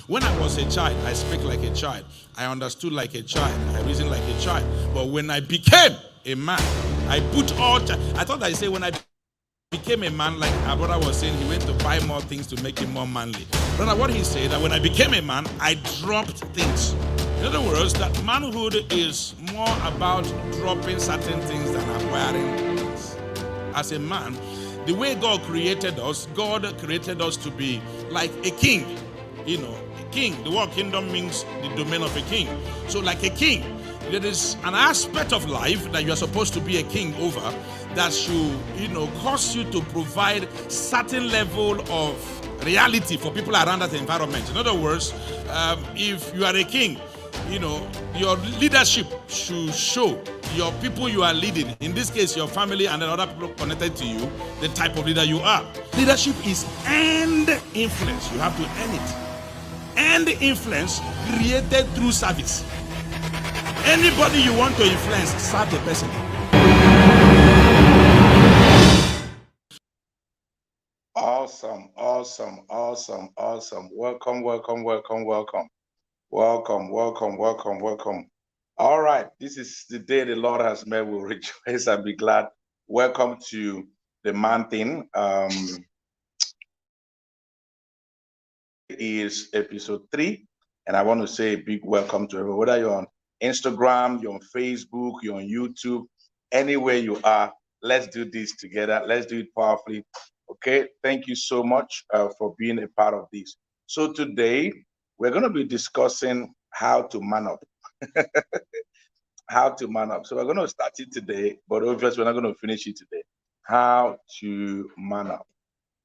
When I was a child, I speak like a child. I understood like a child. I reasoned like a child. But when I became a man, I put all. I thought I say when I became a man, like our brother was saying, he went to buy more things to make him more manly. Brother, what he said, that when I became a man, I dropped things. In other words, that manhood is more about dropping certain things than acquiring things. As a man, the way God created us to be like a king. You know, a king. The word kingdom means the domain of a king. So like a king, there is an aspect of life that you are supposed to be a king over that should, cause you to provide certain level of reality for people around that environment. In other words, if you are a king, your leadership should show your people you are leading, in this case your family and then other people connected to you, the type of leader you are. Leadership is earned influence. You have to earn it. Earned influence created through service. Anybody you want to influence, serve the person. Awesome. Welcome. All right, this is the day the Lord has made. We'll rejoice and be glad. Welcome to the Man Thing. Is episode 3, and I want to say a big welcome to everyone. Whether you're on Instagram, you're on Facebook, you're on YouTube, anywhere you are, let's do this together. Let's do it powerfully. Okay, thank you so much for being a part of this. So today we're going to be discussing how to man up. How to man up. So we're going to start it today, but obviously we're not going to finish it today. How to man up.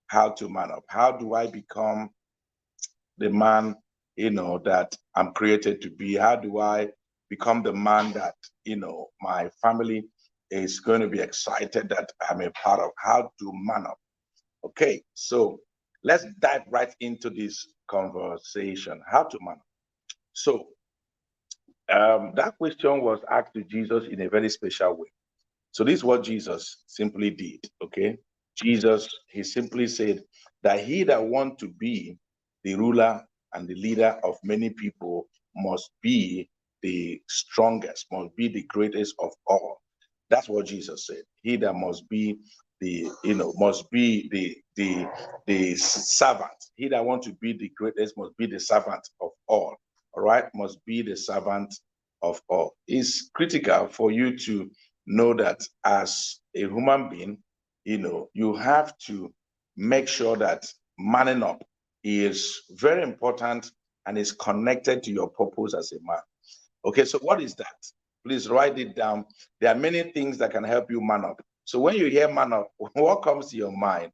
How to man up. How do I become the man, that I'm created to be? How do I become the man that, my family is going to be excited that I'm a part of? How to man up. Okay, so let's dive right into this conversation. How to man up. So that question was asked to Jesus in a very special way. So this is what Jesus simply did. Okay, Jesus, he simply said that he that want to be the ruler and the leader of many people must be the strongest, must be the greatest of all. That's what Jesus said. He that must be must be the servant. He that want to be the greatest must be the servant of all. All right, must be the servant of all. It's critical for you to know that as a human being, you have to make sure that manning up is very important and is connected to your purpose as a man. Okay, so what is that? Please write it down. There are many things that can help you man up. So when you hear man up, what comes to your mind?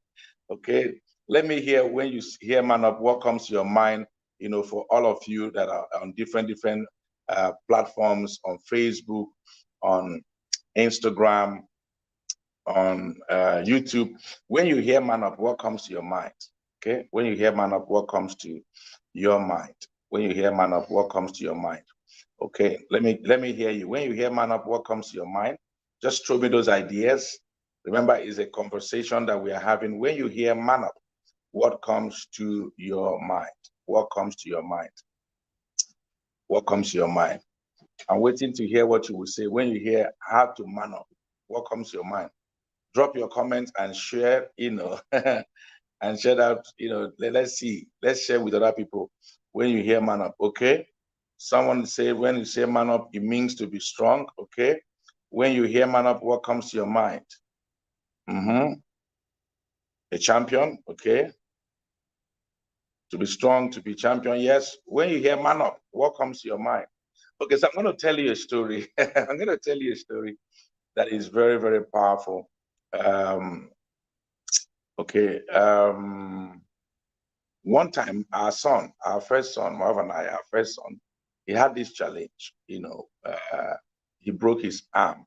Okay, let me hear when you hear man up, what comes to your mind, for all of you that are on different platforms, on Facebook, on Instagram, on YouTube. When you hear man up, what comes to your mind? Okay, when you hear man up, what comes to your mind? When you hear man up, what comes to your mind? Okay, let me hear you. When you hear man up, what comes to your mind? Just throw me those ideas. Remember, it's a conversation that we are having. When you hear man up, what comes to your mind? What comes to your mind? What comes to your mind? I'm waiting to hear what you will say. When you hear how to man up, what comes to your mind? Drop your comments and share, and share that, let's see. Let's share with other people when you hear man up, okay? Someone say when you say man up, it means to be strong, okay? When you hear man up, what comes to your mind? A champion, okay? To be strong, to be champion, yes. When you hear man up, what comes to your mind? Okay, so I'm going to tell you a story. I'm going to tell you a story that is very, very powerful. Okay. One time, our first son, Marv and I, our first son, he had this challenge. He broke his arm.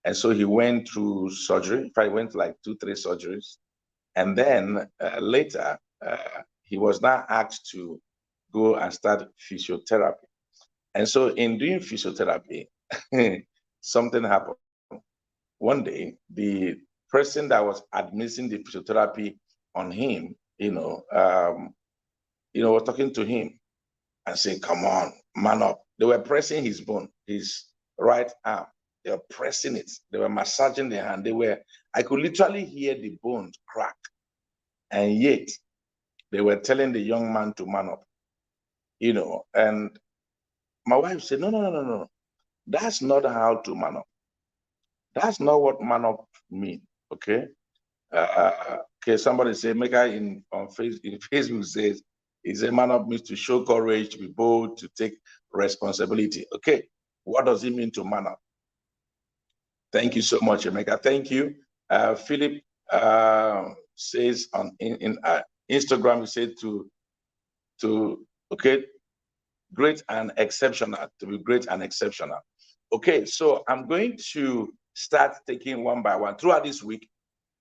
And so he went through surgery. In fact, he went like 2, 3 surgeries. And then later, he was now asked to go and start physiotherapy. And so in doing physiotherapy, something happened. One day, the person that was administering the physiotherapy on him, was talking to him and saying, come on, man up. They were pressing his bone, his right arm. They were pressing it. They were massaging the hand. I could literally hear the bones crack. And yet they were telling the young man to man up, and my wife said, no. That's not how to man up. That's not what man up mean. Okay. Okay. Somebody say, in Facebook says, he said, man up means to show courage, to be bold, to take responsibility. Okay. What does it mean to man up? Thank you so much, Emeka. Thank you. Philip says on Instagram, he said okay, great and exceptional, to be great and exceptional. Okay, so I'm going to start taking one by one. Throughout this week,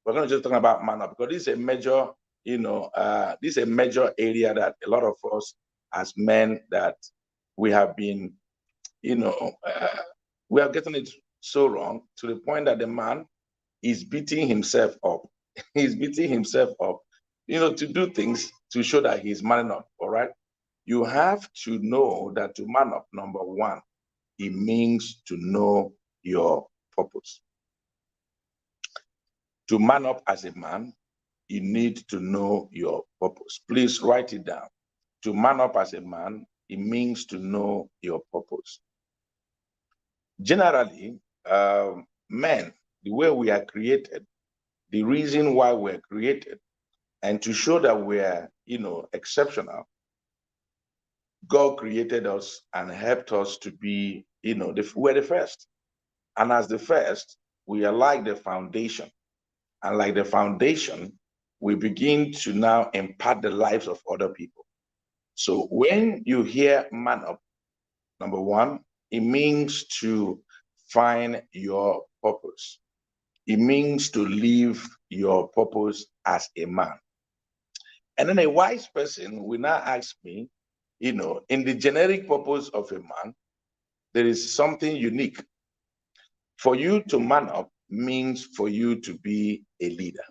we're going to just talk about man up, because this is a major, this is a major area that a lot of us as men that we have been, we are getting it so wrong to the point that the man is beating himself up. He's beating himself up, to do things to show that he's manning up, all right? You have to know that to man up, number one, it means to know your purpose. To man up as a man, you need to know your purpose. Please write it down. To man up as a man, it means to know your purpose. Generally, men, the way we are created, the reason why we're created, and to show that we're, exceptional, God created us and helped us to be, we're the first. And as the first, we are like the foundation. And like the foundation, we begin to now impart the lives of other people. So when you hear man up, number one, it means to find your purpose. It means to live your purpose as a man. And then a wise person will now ask me, in the generic purpose of a man, there is something unique. For you to man up means for you to be a leader.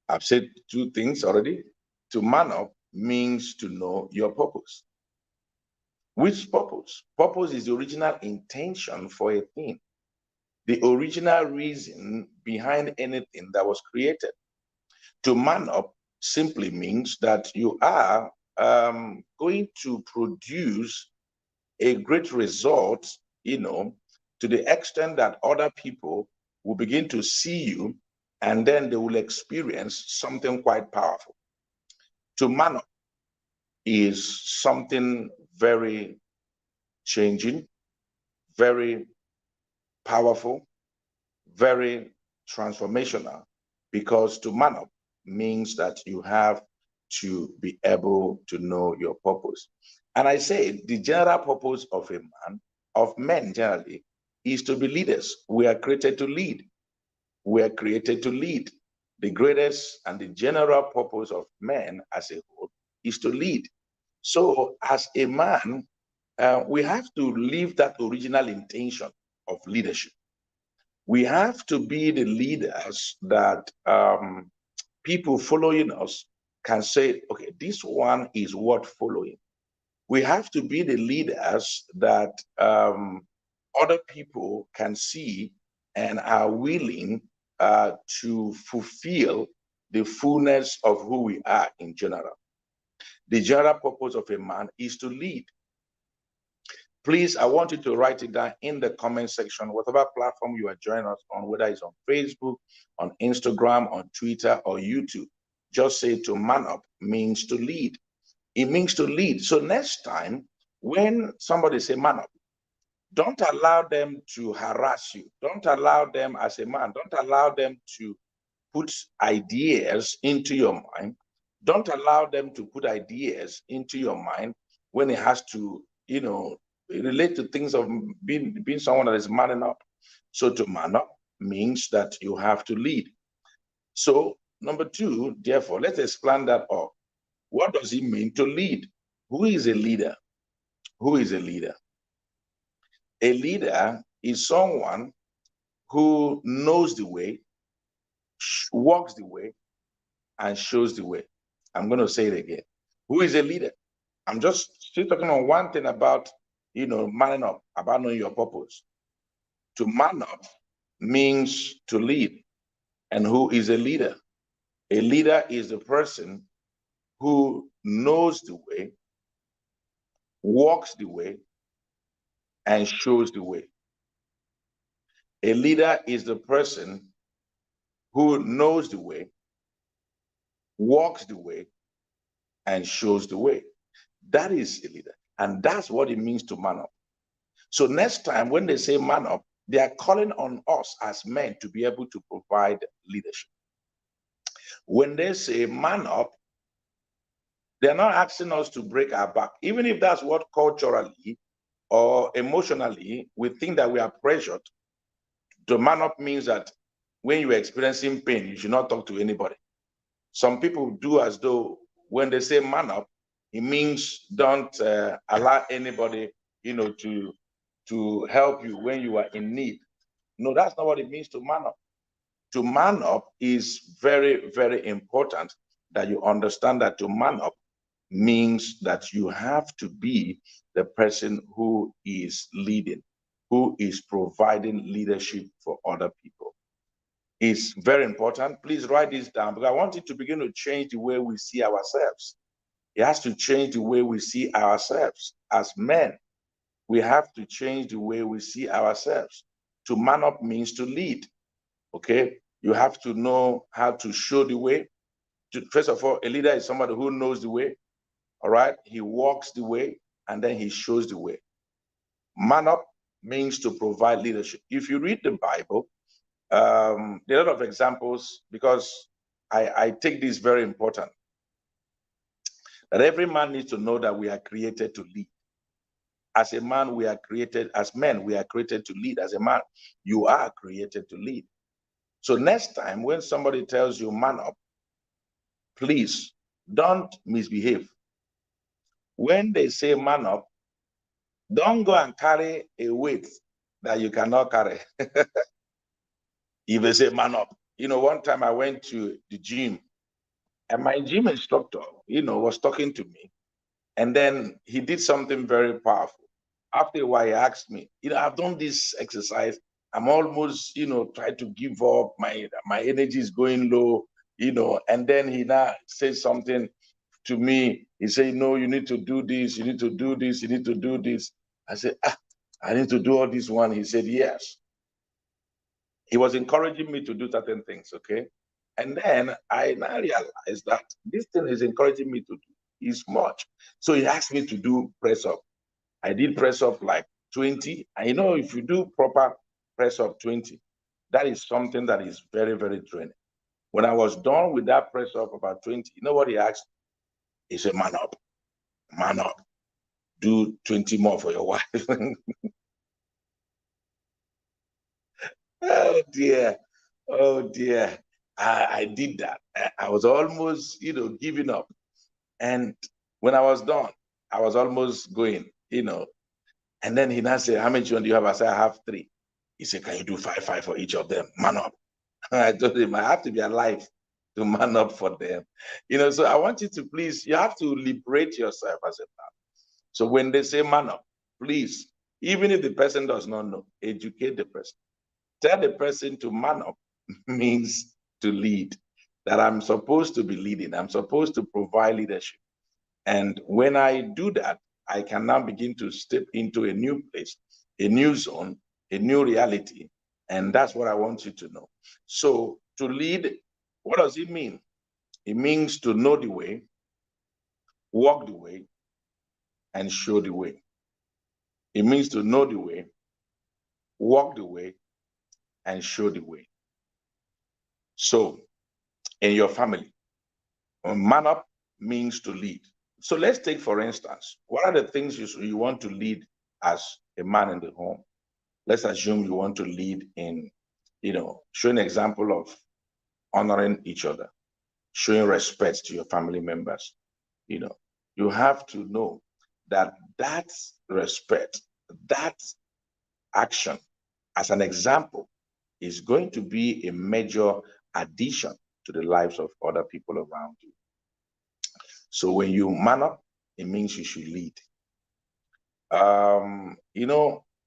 I've said two things already. To man up means to know your purpose. Which purpose? Purpose is the original intention for a thing, the original reason behind anything that was created. To man up simply means that you are going to produce a great result, to the extent that other people will begin to see you, and then they will experience something quite powerful. To man up is something very changing, very powerful, very transformational, because to man up means that you have to be able to know your purpose. And I say the general purpose of a man, of men generally, is to be leaders. We are created to lead. We are created to lead. The greatest and the general purpose of men as a whole is to lead. So as a man, we have to live that original intention of leadership. We have to be the leaders that people following us can say, okay, this one is worth following. We have to be the leaders that other people can see and are willing to fulfill the fullness of who we are in general. The general purpose of a man is to lead. Please, I want you to write it down in the comment section, whatever platform you are joining us on, whether it's on Facebook, on Instagram, on Twitter, or YouTube. Just say to man up means to lead. It means to lead. So next time, when somebody say man up, don't allow them to harass you. Don't allow them as a man. Don't allow them to put ideas into your mind. Don't allow them to put ideas into your mind when it has to, relate to things of being someone that is manning up. So to man up means that you have to lead. So number two, therefore, let's explain that up. What does it mean to lead? Who is a leader? Who is a leader? A leader is someone who knows the way, walks the way, and shows the way. I'm going to say it again. Who is a leader? I'm just still talking on one thing about, manning up, about knowing your purpose. To man up means to lead. And who is a leader? A leader is a person who knows the way, walks the way, and shows the way. A leader is the person who knows the way, walks the way, and shows the way. That is a leader. And that's what it means to man up. So next time when they say man up, they are calling on us as men to be able to provide leadership. When they say man up, they're not asking us to break our back, even if that's what culturally or emotionally we think that we are pressured. To man up means that when you're experiencing pain, you should not talk to anybody. Some people do as though when they say man up, it means don't allow anybody, to help you when you are in need. No, that's not what it means to man up. To man up is very, very important that you understand that to man up means that you have to be the person who is leading, who is providing leadership for other people. It's very important. Please write this down because I want it to begin to change the way we see ourselves. It has to change the way we see ourselves as men. We have to change the way we see ourselves. To man up means to lead. Okay, you have to know how to show the way. First of all, a leader is somebody who knows the way. All right, he walks the way and then he shows the way. Man up means to provide leadership. If you read the Bible, there are a lot of examples because I take this very important. That every man needs to know that we are created to lead. As a man, we are created, as men, we are created to lead. As a man, you are created to lead. So next time when somebody tells you man up, please don't misbehave. When they say man up, don't go and carry a weight that you cannot carry. If they say man up, one time I went to the gym and my gym instructor, was talking to me. And then he did something very powerful. After a while, he asked me, I've done this exercise. I'm almost, trying to give up. My energy is going low, and then he now says something to me. He said, no, you need to do this. You need to do this. You need to do this. I said, I need to do all this one. He said, yes. He was encouraging me to do certain things, okay? And then I now realized that this thing is encouraging me to do is much. So he asked me to do press up. I did press up like 20. And if you do proper press up 20, that is something that is very, very draining. When I was done with that press up about 20, you know what he asked? He said, man up, do 20 more for your wife. Oh dear. Oh dear. I did that. I was almost, giving up. And when I was done, I was almost going, And then he now said, how many children do you have? I said, I have 3. He said, can you do 5 for each of them? Man up. I told him, I have to be alive to man up for them. So I want you to please, you have to liberate yourself as a man. So when they say man up, please, even if the person does not know, educate the person. Tell the person to man up means to lead, that I'm supposed to be leading. I'm supposed to provide leadership. And when I do that, I can now begin to step into a new place, a new zone, a new reality. And that's what I want you to know. So to lead, what does it mean? It means to know the way, walk the way, and show the way. It means to know the way, walk the way, and show the way. So in your family, man up means to lead. So let's take, for instance, what are the things you want to lead as a man in the home? Let's assume you want to lead in, showing an example of honoring each other, showing respect to your family members. You have to know that respect, that action as an example is going to be a major addition to the lives of other people around you. So when you man up, it means you should lead.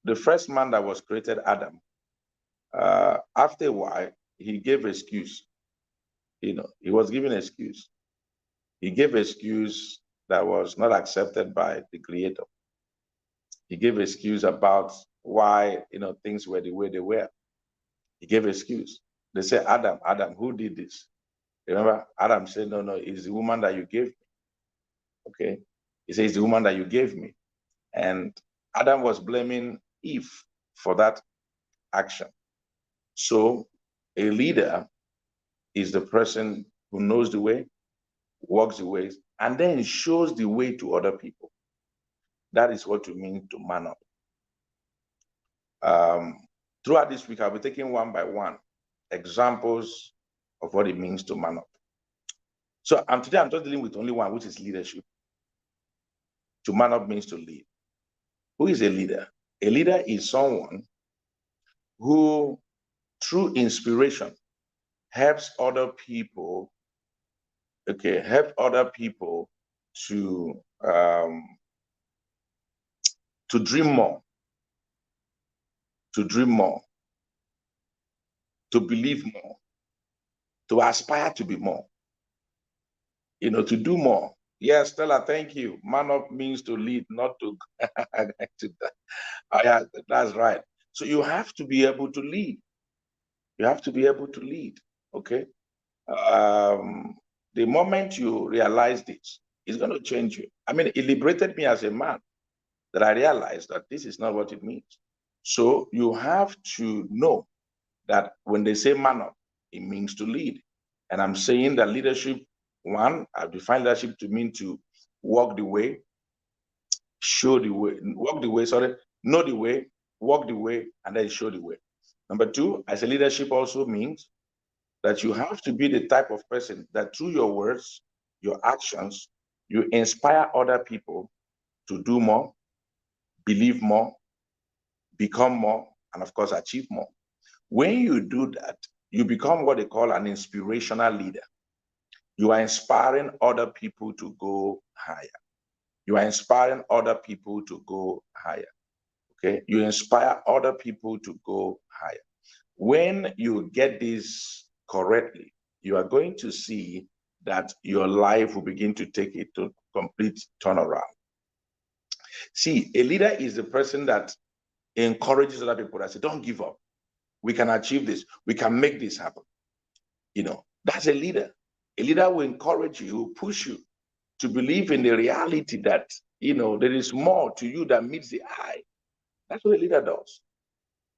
The first man that was created, Adam, after a while, he gave excuse. He was giving excuse. He gave excuse that was not accepted by the Creator. He gave excuse about why, things were the way they were. He gave excuse. They said, Adam, who did this? Remember, Adam said, no, it's the woman that you gave me. Okay. He says, it's the woman that you gave me. And Adam was blaming Eve for that action. So a leader is the person who knows the way, walks the ways, and then shows the way to other people. That is what it means to man up. Throughout this week, I'll be taking one by one examples of what it means to man up. So today I'm just dealing with only one, which is leadership. To man up means to lead. Who is a leader? A leader is someone who, through inspiration, helps other people to dream more, to believe more, to aspire to be more, to do more. Yes, Stella, thank you. Man up means to lead, not to. Yeah, that's right. So you have to be able to lead. You have to be able to lead. Okay. The moment you realize this, it's going to change you. I mean, it liberated me as a man that I realized that this is not what it means. So you have to know that when they say man up, it means to lead. And I'm saying that leadership, one, I've defined leadership to mean to walk the way, know the way, walk the way, and then show the way. Number two, I say leadership also means that you have to be the type of person that through your words, your actions, you inspire other people to do more, believe more, become more, and of course, achieve more. When you do that, you become what they call an inspirational leader. You are inspiring other people to go higher. You are inspiring other people to go higher. Okay? You inspire other people to go higher. When you get this correctly, you are going to see that your life will begin to take it to complete turnaround. See, a leader is the person that encourages other people that say, don't give up. We can achieve this. We can make this happen. That's a leader. A leader will encourage you, push you to believe in the reality that, there is more to you than meets the eye. That's what a leader does.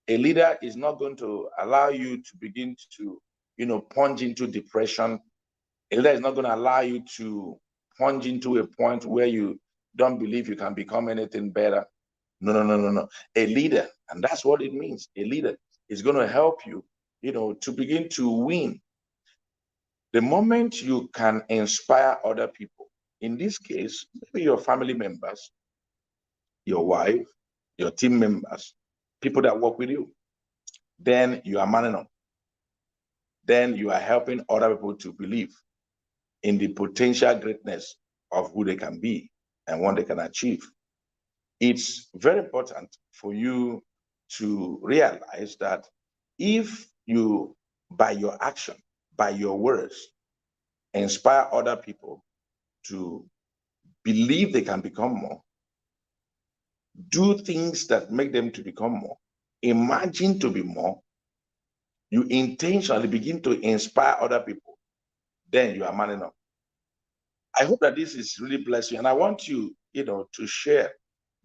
A leader is not going to allow you to begin to, plunge into depression. A leader is not going to allow you to plunge into a point where you don't believe you can become anything better. No. A leader, and that's what it means. A leader is going to help you, to begin to win. The moment you can inspire other people, in this case, maybe your family members, your wife, your team members, people that work with you, then you are manning up. Then you are helping other people to believe in the potential greatness of who they can be and what they can achieve. It's very important for you to realize that if you, by your action, by your words, inspire other people to believe they can become more, do things that make them to become more, imagine to be more, you intentionally begin to inspire other people, then you are manning up. I hope that this is really bless you. And I want you, to share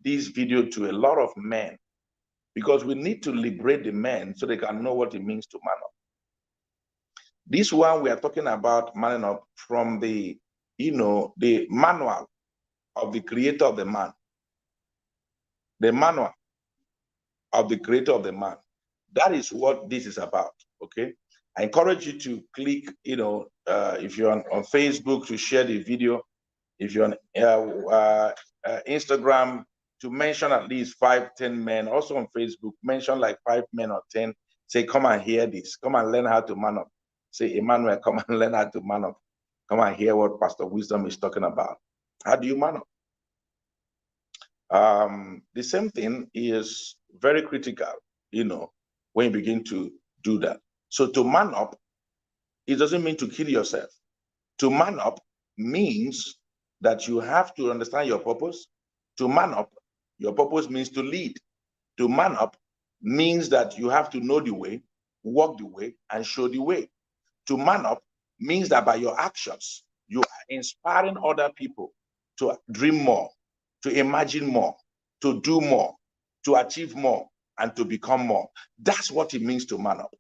this video to a lot of men, because we need to liberate the men so they can know what it means to man up. This one we are talking about manning up from the manual of the creator of the man. The manual of the creator of the man. That is what this is about. Okay. I encourage you to click, if you're on Facebook, to share the video. If you're on Instagram, to mention at least 5-10 men. Also on Facebook, mention like 5 men or 10. Say, come and hear this. Come and learn how to man up. Say, Emmanuel, come and learn how to man up. Come and hear what Pastor Wisdom is talking about. How do you man up? The same thing is very critical, when you begin to do that. So to man up, it doesn't mean to kill yourself. To man up means that you have to understand your purpose. To man up, your purpose means to lead. To man up means that you have to know the way, walk the way, and show the way. To man up means that by your actions, you are inspiring other people to dream more, to imagine more, to do more, to achieve more, and to become more. That's what it means to man up.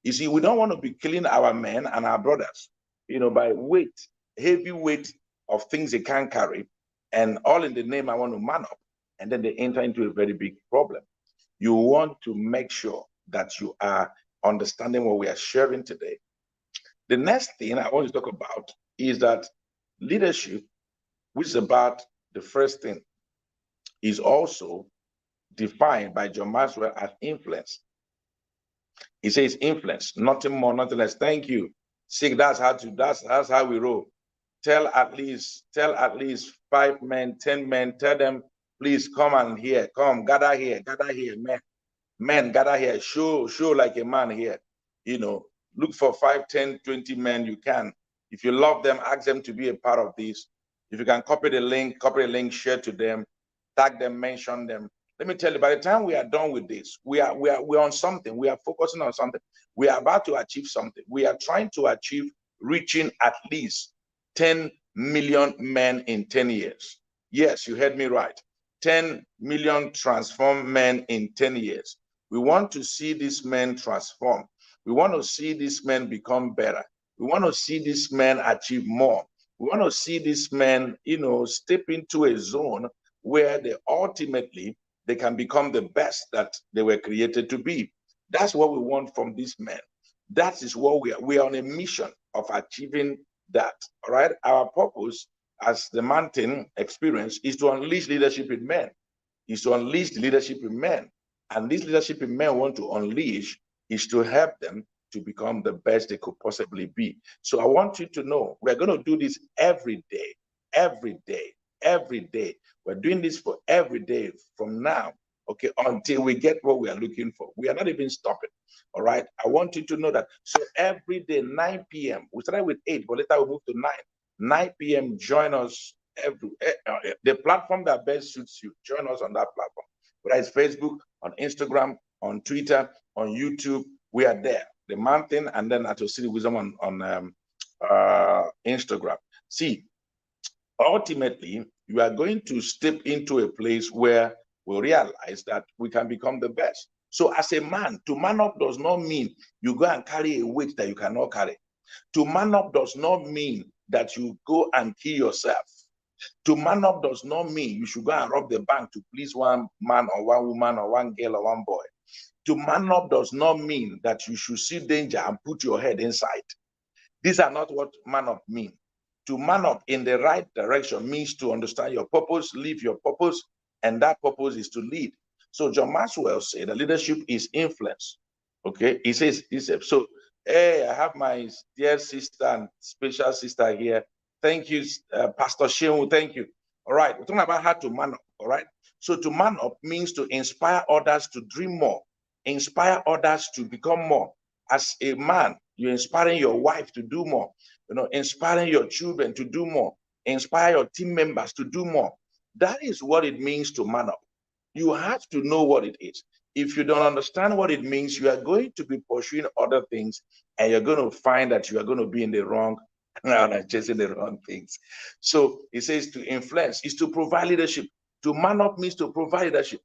You see, we don't want to be killing our men and our brothers, by heavy weight of things they can't carry, and all in the name I want to man up, and then they enter into a very big problem. You want to make sure that you are understanding what we are sharing today. The next thing I want to talk about is that leadership, which is about the first thing, is also defined by John Maxwell as influence. He says influence, nothing more, nothing less. Thank you. Sick, that's how we roll. Tell at least 5 men, 10 men, tell them, please come and here, come, gather here, men. Men, gather here, show like a man here. Look for 5, 10, 20 men you can. If you love them, ask them to be a part of this. If you can copy the link, share to them, tag them, mention them. Let me tell you, by the time we are done with this, we're on something. We are focusing on something. We are about to achieve something. We are trying to achieve reaching at least 10 million men in 10 years. Yes, you heard me right. 10 million transformed men in 10 years. We want to see these men transform. We want to see these men become better. We want to see these men achieve more. We want to see these men, step into a zone where they can become the best that they were created to be. That's what we want from these men. That is what we are on a mission of achieving that. All right. Our purpose as the mountain experience is to unleash leadership in men, is to unleash the leadership in men. And this leadership in men want to unleash is to help them to become the best they could possibly be. So I want you to know we're going to do this every day, every day, every day. We're doing this for every day from now, okay, until we get what we are looking for. We are not even stopping. All right. I want you to know that. So every day, 9 p.m. We started with 8, but later we moved to 9. 9 p.m. Join us the platform that best suits you. Join us on that platform. Whether it's Facebook, on Instagram, on Twitter, on YouTube, we are there. The Mountain, and then at Osiri Wisdom on Instagram. See, ultimately, you are going to step into a place where we realize that we can become the best. So as a man, to man up does not mean you go and carry a weight that you cannot carry. To man up does not mean that you go and kill yourself. To man up does not mean you should go and rob the bank to please one man or one woman or one girl or one boy. To man up does not mean that you should see danger and put your head inside. These are not what man up means. To man up in the right direction means to understand your purpose, live your purpose, and that purpose is to lead. So John Maxwell said that leadership is influence. Okay, he says, so, hey, I have my dear sister and special sister here. Thank you, Pastor Shehu, thank you. All right, we're talking about how to man up, all right? So to man up means to inspire others to dream more, inspire others to become more. As a man, you're inspiring your wife to do more, inspiring your children to do more, inspire your team members to do more. That is what it means to man up. You have to know what it is. If you don't understand what it means, you are going to be pursuing other things, and you're going to find that you are going to be in the wrong ground and chasing the wrong things. So it says to influence is to provide leadership. To man up means to provide leadership.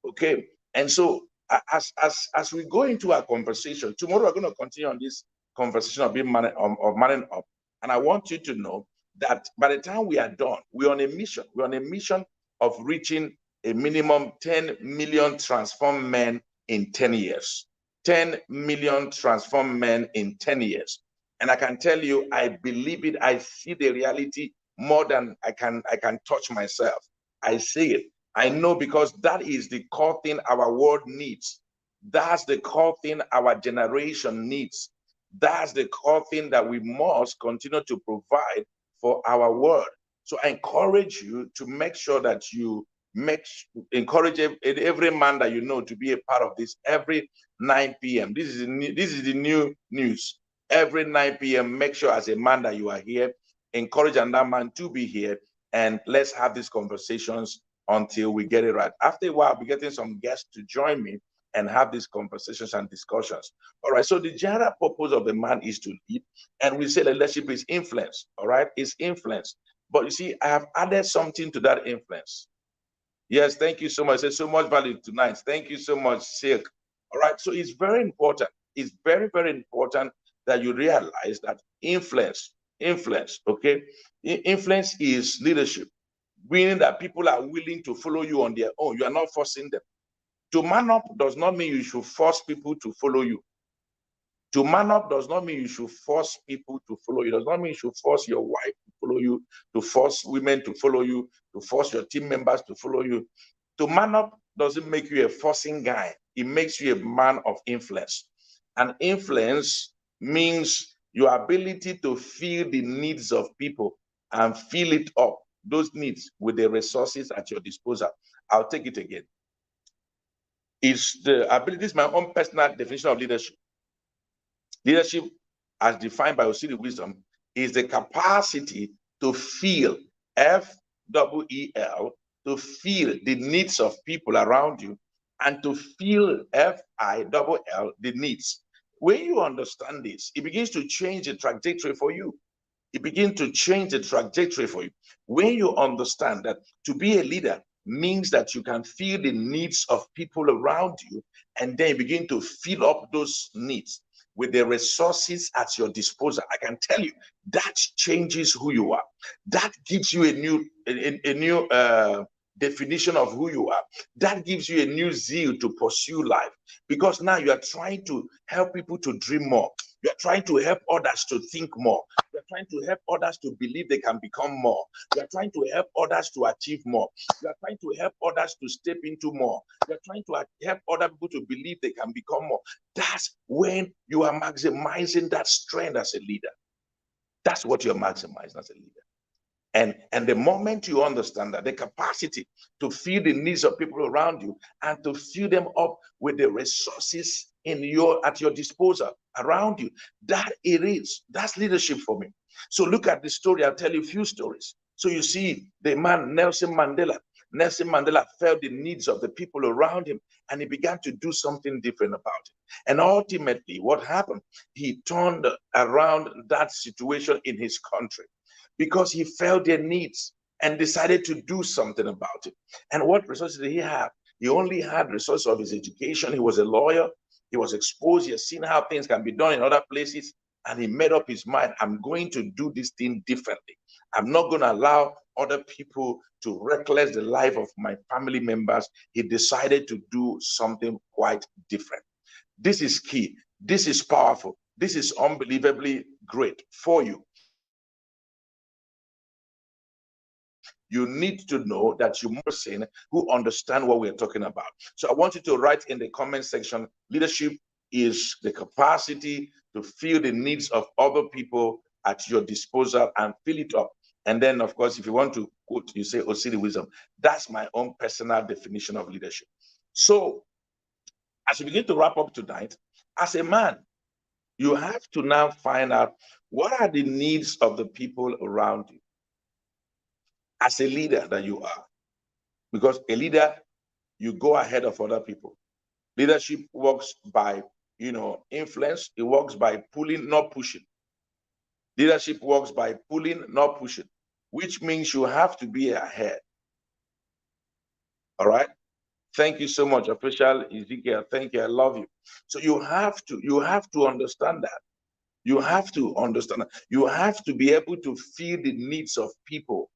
Okay. And so as we go into our conversation, tomorrow we're going to continue on this conversation of being manning up. And I want you to know that by the time we are done, we're on a mission. We're on a mission of reaching a minimum 10 million transformed men in 10 years. 10 million transformed men in 10 years. And I can tell you, I believe it. I see the reality more than I can touch myself. I see it. I know, because that is the core thing our world needs. That's the core thing our generation needs. That's the core thing that we must continue to provide for our world. So I encourage you to make sure that you encourage every man that you know to be a part of this every 9 p.m. This is the new news. Every 9 p.m., make sure as a man that you are here, encourage another man to be here, and let's have these conversations until we get it right. After a while, I'll be getting some guests to join me and have these conversations and discussions. All right, so the general purpose of the man is to lead, and we say that leadership is influence. All right, it's influence. But you see, I have added something to that influence. Yes, thank you so much. There's so much value tonight. Thank you so much, Silk. All right, so it's very important. It's very, very important that you realize that influence, okay? Influence is leadership, meaning that people are willing to follow you on their own. You are not forcing them. To man up does not mean you should force people to follow you. To man up does not mean you should force people to follow you. It does not mean you should force your wife to follow you, to force women to follow you, to force your team members to follow you. To man up doesn't make you a forcing guy. It makes you a man of influence. And influence means your ability to feel the needs of people and fill it up, those needs, with the resources at your disposal. I'll take it again. It's the ability, this is my own personal definition of leadership. Leadership, as defined by Osiri wisdom, is the capacity to feel, F-E-E-L, to feel the needs of people around you, and to feel, F-I-L-L, the needs. When you understand this, it begins to change the trajectory for you. It begins to change the trajectory for you. When you understand that to be a leader means that you can feel the needs of people around you, and then you begin to fill up those needs with the resources at your disposal, I can tell you that changes who you are. That gives you a new definition of who you are. That gives you a new zeal to pursue life, because now you are trying to help people to dream more. You are trying to help others to think more. You are trying to help others to believe they can become more. You are trying to help others to achieve more. You are trying to help others to step into more. You are trying to help other people to believe they can become more. That's when you are maximizing that strength as a leader. That's what you're maximizing as a leader. And the moment you understand that, the capacity to fill the needs of people around you and to fill them up with the resources at your disposal around you, that's leadership for me. So look at the story. I'll tell you a few stories. So you see the man Nelson Mandela. Nelson Mandela felt the needs of the people around him, and he began to do something different about it. And ultimately, what happened? He turned around that situation in his country, because he felt their needs and decided to do something about it. And what resources did he have? He only had resources of his education. He was a lawyer. He was exposed. He has seen how things can be done in other places. And he made up his mind, I'm going to do this thing differently. I'm not going to allow other people to reckless the life of my family members. He decided to do something quite different. This is key. This is powerful. This is unbelievably great for you. You need to know that you're a person who understand what we're talking about. So I want you to write in the comment section, leadership is the capacity to fill the needs of other people at your disposal and fill it up. And then, of course, if you want to quote, you say Osiri wisdom. That's my own personal definition of leadership. So as you begin to wrap up tonight, as a man, you have to now find out what are the needs of the people around you as a leader that you are. Because a leader, you go ahead of other people. Leadership works by, influence. It works by pulling, not pushing. Leadership works by pulling, not pushing, which means you have to be ahead. All right. Thank you so much, official Ezekiel. Thank you. I love you. So you have to understand that. You have to understand that. You have to be able to feel the needs of people.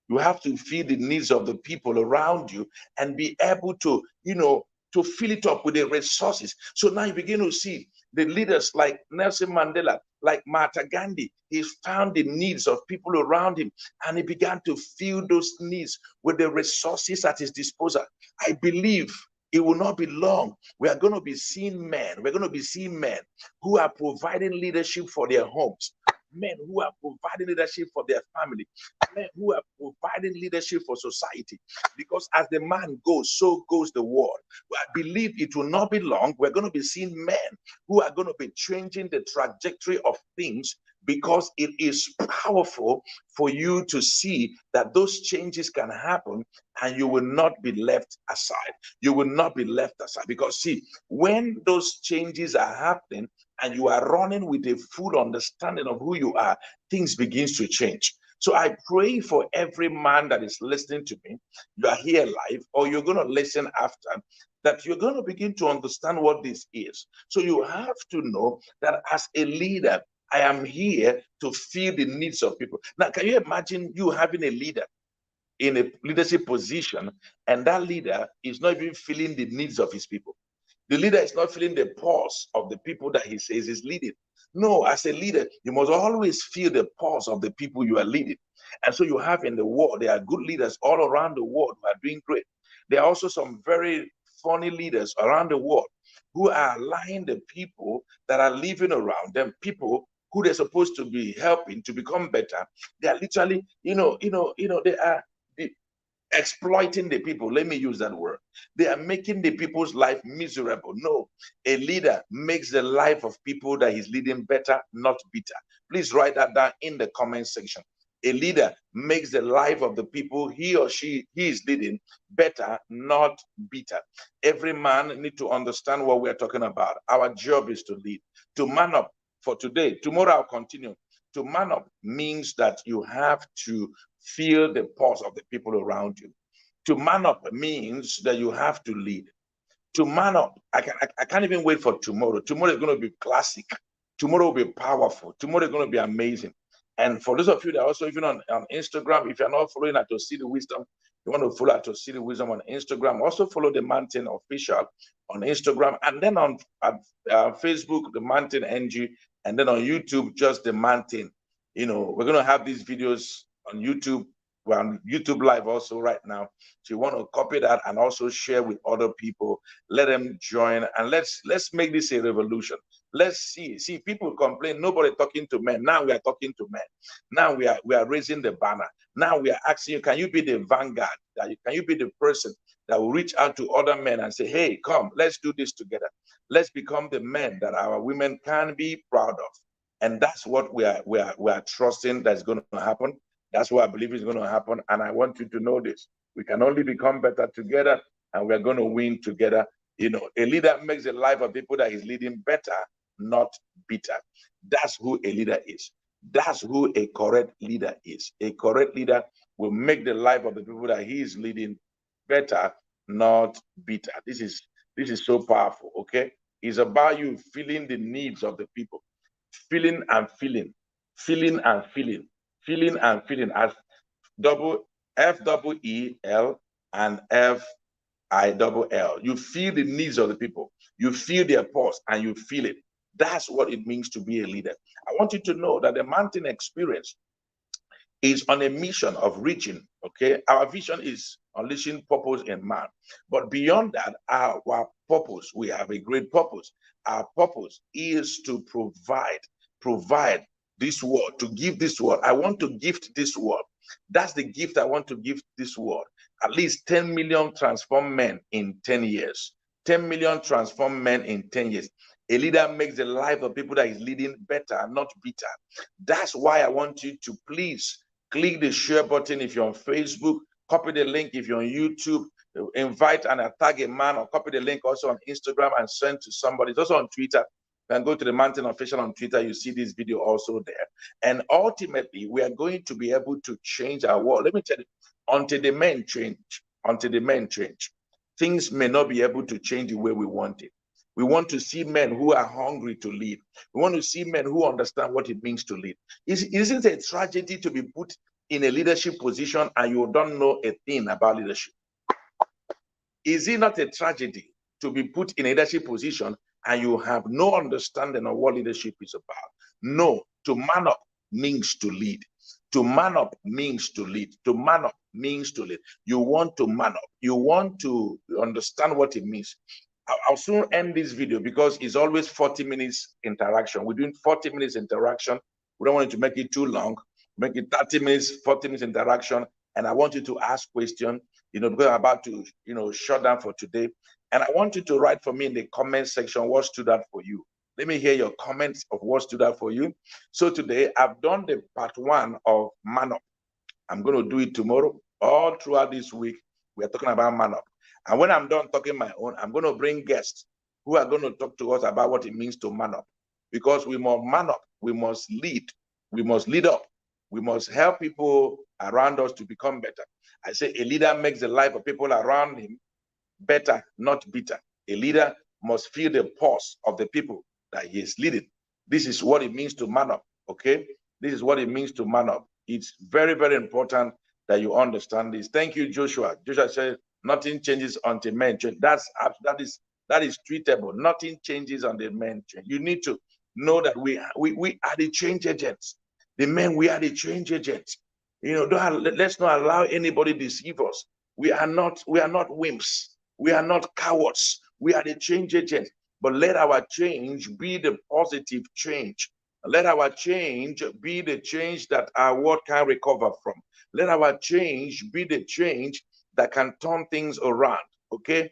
You have to feel the needs of the people around you and be able to, to fill it up with the resources. So now you begin to see the leaders like Nelson Mandela, like Mahatma Gandhi. He found the needs of people around him, and he began to fill those needs with the resources at his disposal. I believe It will not be long. We are going to be seeing men. We're going to be seeing men who are providing leadership for their homes, men who are providing leadership for their family, men who are providing leadership for society. Because as the man goes, so goes the world. I believe it will not be long. We're going to be seeing men who are going to be changing the trajectory of things, because it is powerful for you to see that those changes can happen and you will not be left aside. You will not be left aside, because see, when those changes are happening and you are running with a full understanding of who you are, things begins to change. So I pray for every man that is listening to me, you are here live or you're going to listen after, that you're going to begin to understand what this is. So you have to know that as a leader, I am here to fill the needs of people. Now, can you imagine you having a leader in a leadership position, and that leader is not even feeling the needs of his people? The leader is not feeling the pulse of the people that he says is leading. No, as a leader, you must always feel the pulse of the people you are leading. And so you have in the world, there are good leaders all around the world who are doing great. There are also some very funny leaders around the world who are allowing the people that are living around them, people who they're supposed to be helping to become better. They are literally, they are exploiting the people. Let me use that word. They are making the people's life miserable. No, a leader makes the life of people that he's leading better, not bitter. Please write that down in the comment section. A leader makes the life of the people he or she is leading better, not bitter. Every man need to understand what we are talking about. Our job is to lead, to man up for today. Tomorrow I'll continue. To man up means that you have to feel the pulse of the people around you. To man up means that you have to lead. To man up, I can't even wait for tomorrow. Tomorrow is going to be classic. Tomorrow will be powerful. Tomorrow is going to be amazing. And for those of you that are also even on Instagram, if you're not following at Osiri Wisdom, you want to follow at Osiri Wisdom on Instagram. Also follow the Mountain Official on Instagram, and then on Facebook, the Mountain NG, and then on YouTube, just the Mountain. We're going to have these videos on YouTube. We're on YouTube Live also right now. So you want to copy that and also share with other people. Let them join, and let's make this a revolution. Let's see people complain nobody talking to men. Now we are talking to men. Now we are raising the banner. Now we are asking you, can you be the vanguard? Can you be the person that will reach out to other men and say, hey, come, let's do this together. Let's become the men that our women can be proud of. And that's what we are trusting that's going to happen. That's what I believe is going to happen. And I want you to know this. We can only become better together, and we're going to win together. A leader makes the life of people that he's leading better, not bitter. That's who a leader is. That's who a correct leader is. A correct leader will make the life of the people that he is leading better, not bitter. This is so powerful, okay? It's about you feeling the needs of the people. Feeling and feeling. Feeling and feeling. Feeling and feeling, as FEEL and FILL. You feel the needs of the people. You feel their pulse and you feel it. That's what it means to be a leader. I want you to know that the mountain experience is on a mission of reaching, okay? Our vision is unleashing purpose in man. But beyond that, our purpose, we have a great purpose. Our purpose is to provide this world, to give this world. I want to gift this world. That's the gift I want to give this world. At least 10 million transformed men in 10 years. 10 million transformed men in 10 years. A leader makes the life of people that is leading better, not bitter. That's why I want you to please click the share button if you're on Facebook, copy the link if you're on YouTube, invite and tag a man, or copy the link also on Instagram and send to somebody. It's also on Twitter. You can go to the Mountain Official on Twitter. You see this video also there. And ultimately, we are going to be able to change our world. Let me tell you, until the men change, things may not be able to change the way we want it. We want to see men who are hungry to lead. We want to see men who understand what it means to lead. Isn't it a tragedy to be put in a leadership position and you don't know a thing about leadership? Is it not a tragedy to be put in a leadership position and you have no understanding of what leadership is about? No, to man up means to lead. To man up means to lead. To man up means to lead. You want to man up. You want to understand what it means. I'll soon end this video because it's always 40 minutes interaction. We're doing 40 minutes interaction. We don't want it to make it too long. Make it 30 minutes, 40 minutes interaction. And I want you to ask questions, because I'm about to, shut down for today. And I want you to write for me in the comment section what stood out for you. Let me hear your comments of what stood out for you. So today I've done the part 1 of man up. I'm going to do it tomorrow. All throughout this week, we are talking about man up. And when I'm done talking my own, I'm going to bring guests who are going to talk to us about what it means to man up. Because we must man up. We must lead. We must lead up. We must help people around us to become better. I say a leader makes the life of people around him better, not bitter. A leader must feel the pulse of the people that he is leading. This is what it means to man up, okay? This is what it means to man up. It's very, very important that you understand this. Thank you, Joshua. Joshua said, nothing changes until men change. That is treatable. Nothing changes until men change. You need to know that we are the change agents. The men, we are the change agents. Let's not allow anybody deceive us. We are not wimps. We are not cowards. We are the change agents. But let our change be the positive change. Let our change be the change that our world can recover from. Let our change be the change that can turn things around. Okay?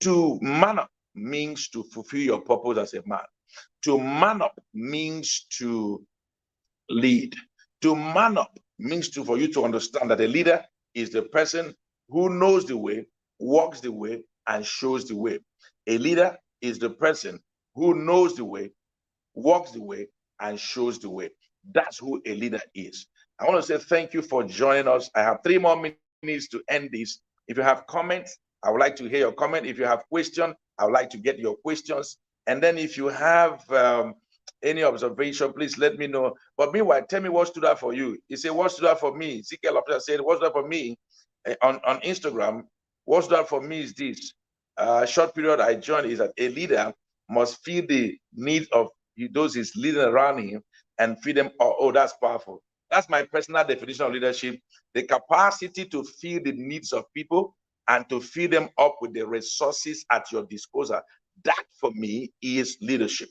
To man up means to fulfill your purpose as a man. To man up means to lead. To man up means for you to understand that a leader is the person who knows the way, walks the way, and shows the way. A leader is the person who knows the way, walks the way, and shows the way. That's who a leader is. I want to say thank you for joining us. I have 3 more minutes to end this. If you have comments, I would like to hear your comment. If you have questions, I would like to get your questions. And then if you have any observation, please let me know. But meanwhile, tell me what stood out for you. You say, what stood out for me? Ezekiel said, what stood out for me on Instagram? What stood out for me is this. Short period I joined is that a leader must feel the needs of those he's leading around him and feed them. Oh, that's powerful. That's my personal definition of leadership. The capacity to feel the needs of people and to fill them up with the resources at your disposal. That for me is leadership.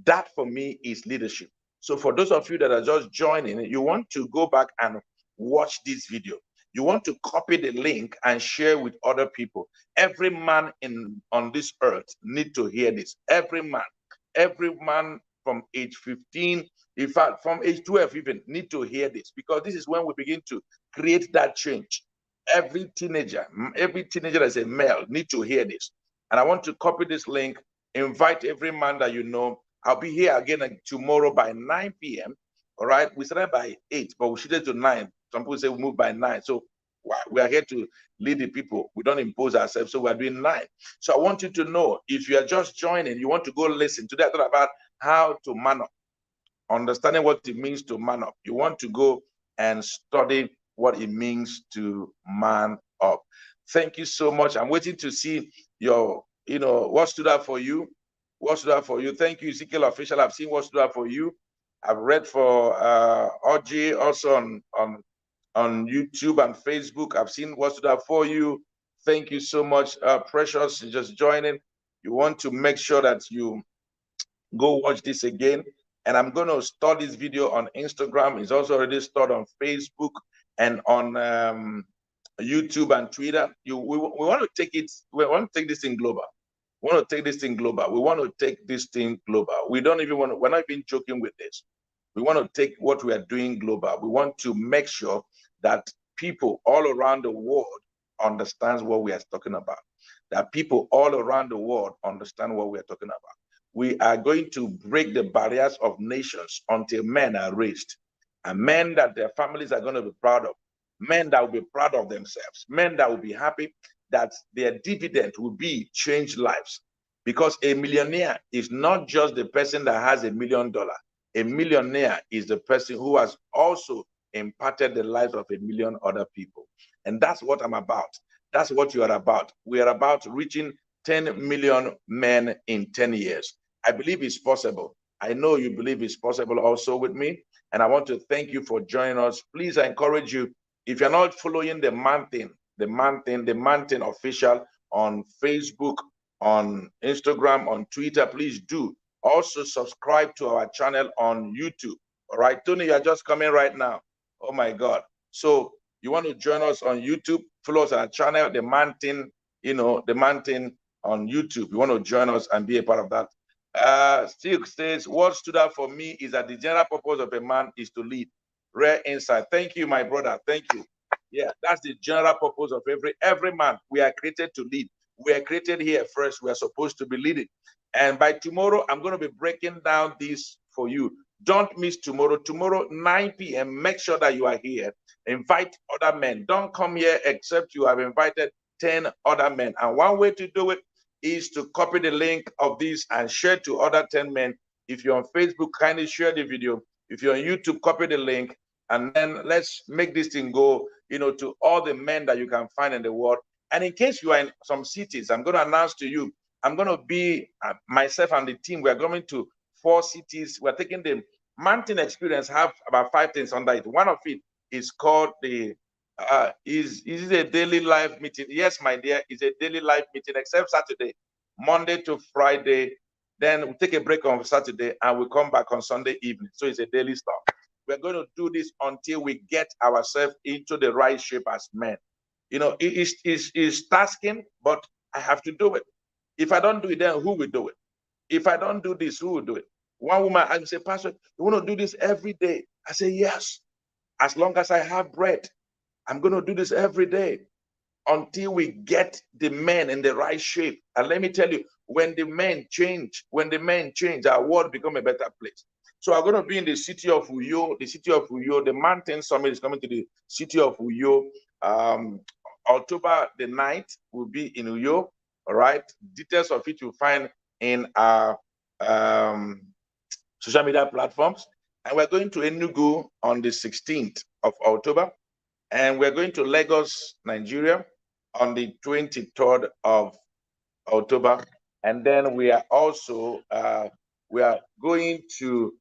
That for me is leadership. So for those of you that are just joining, you want to go back and watch this video. You want to copy the link and share with other people. Every man on this earth need to hear this. Every man from age 15, in fact, from age 12 even, need to hear this, because this is when we begin to create that change. Every teenager as a male need to hear this. And I want to copy this link, invite every man that you know. I'll be here again tomorrow by 9 p.m. All right, we started by 8, but we shifted to 9. Some people say we move by 9. So we are here to lead the people. We don't impose ourselves, so we're doing 9. So I want you to know, if you are just joining, you want to go listen. Today I thought about how to man up, understanding what it means to man up. You want to go and study what it means to man up. Thank you so much. I'm waiting to see your, what stood out for you. What stood out for you? Thank you, Ezekiel Official. I've seen what stood out for you. I've read for Oji also on YouTube and Facebook. I've seen what stood out for you. Thank you so much, Precious, just joining. You want to make sure that you go watch this again. And I'm going to start this video on Instagram. It's also already stored on Facebook and on YouTube and Twitter. We want to take it. We want to take this thing global. We want to take this thing global. We want to take this thing global. We don't even want to, we're not even joking with this. We want to take what we are doing global. We want to make sure that people all around the world understands what we are talking about. That people all around the world understand what we are talking about. We are going to break the barriers of nations until men are raised. And men that their families are going to be proud of. Men that will be proud of themselves. Men that will be happy that their dividend will be changed lives. Because a millionaire is not just the person that has $1 million. A millionaire is the person who has also impacted the lives of 1 million other people. And that's what I'm about. That's what you are about. We are about reaching 10 million men in 10 years. I believe it's possible. I know you believe it's possible also with me. And I want to thank you for joining us. Please, I encourage you, if you're not following the man thing official on Facebook, on Instagram, on Twitter, please do. Also subscribe to our channel on YouTube. All right, Tony, you're just coming right now. Oh my God. So you want to join us on YouTube, follow us on our channel, the man thing, the man thing on YouTube. You want to join us and be a part of that. Still says, what stood out for me is that the general purpose of a man is to lead. Rare insight. Thank you, my brother. Thank you. Yeah, that's the general purpose of every man. We are created to lead. We are created here first. We are supposed to be leading. And by tomorrow, I'm going to be breaking down this for you. Don't miss tomorrow. Tomorrow, 9 p.m., make sure that you are here. Invite other men. Don't come here except you have invited 10 other men. And one way to do it is to copy the link of this and share to other 10 men. If you're on Facebook, kindly share the video. If you're on YouTube, copy the link. And then let's make this thing go, to all the men that you can find in the world. And in case you are in some cities, I'm going to announce to you, I'm going to be, myself and the team, we're going to 4 cities. We're taking the mountain experience, have about 5 things under it. One of it is called the, is it a daily live meeting? Yes, my dear, it's a daily live meeting, except Saturday, Monday to Friday. Then we take a break on Saturday and we come back on Sunday evening. So it's a daily stuff. We're going to do this until we get ourselves into the right shape as men. It's tasking, but I have to do it. If I don't do it, then who will do it? If I don't do this, who will do it? One woman, I say, Pastor, you want to do this every day? I say, yes. As long as I have bread, I'm going to do this every day until we get the men in the right shape. And let me tell you, when the men change, our world become a better place. So I'm going to be in the city of Uyo. The mountain summit is coming to the city of Uyo. October the 9th will be in Uyo. All right. Details of it you'll find in our social media platforms. And we're going to Enugu on the 16th of October. And we're going to Lagos, Nigeria on the 23rd of October. And then we are also, we are going to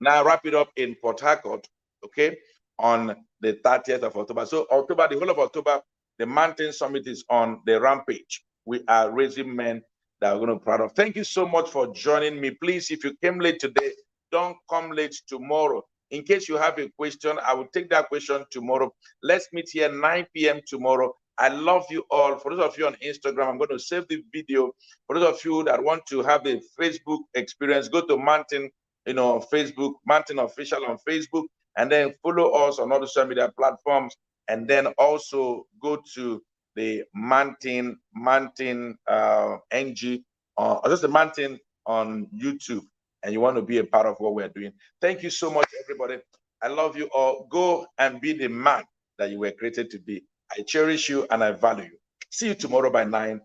now wrap it up in Port Harcourt, okay, on the 30th of October. So October, the whole of October, the Mountain Summit is on the rampage. We are raising men that we're going to be proud of. Thank you so much for joining me. Please, if you came late today, don't come late tomorrow. In case you have a question, I will take that question tomorrow. Let's meet here 9 p.m. tomorrow. I love you all. For those of you on Instagram, I'm going to save the video. For those of you that want to have the Facebook experience, go to Mountain, Facebook, Mountain Official on Facebook, and then follow us on all the social media platforms. And then also go to the Mountain NG, or just the Mountain on YouTube. And you want to be a part of what we're doing. Thank you so much, everybody. I love you all. Go and be the man that you were created to be. I cherish you and I value you. See you tomorrow by 9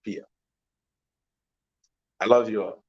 p.m. I love you all.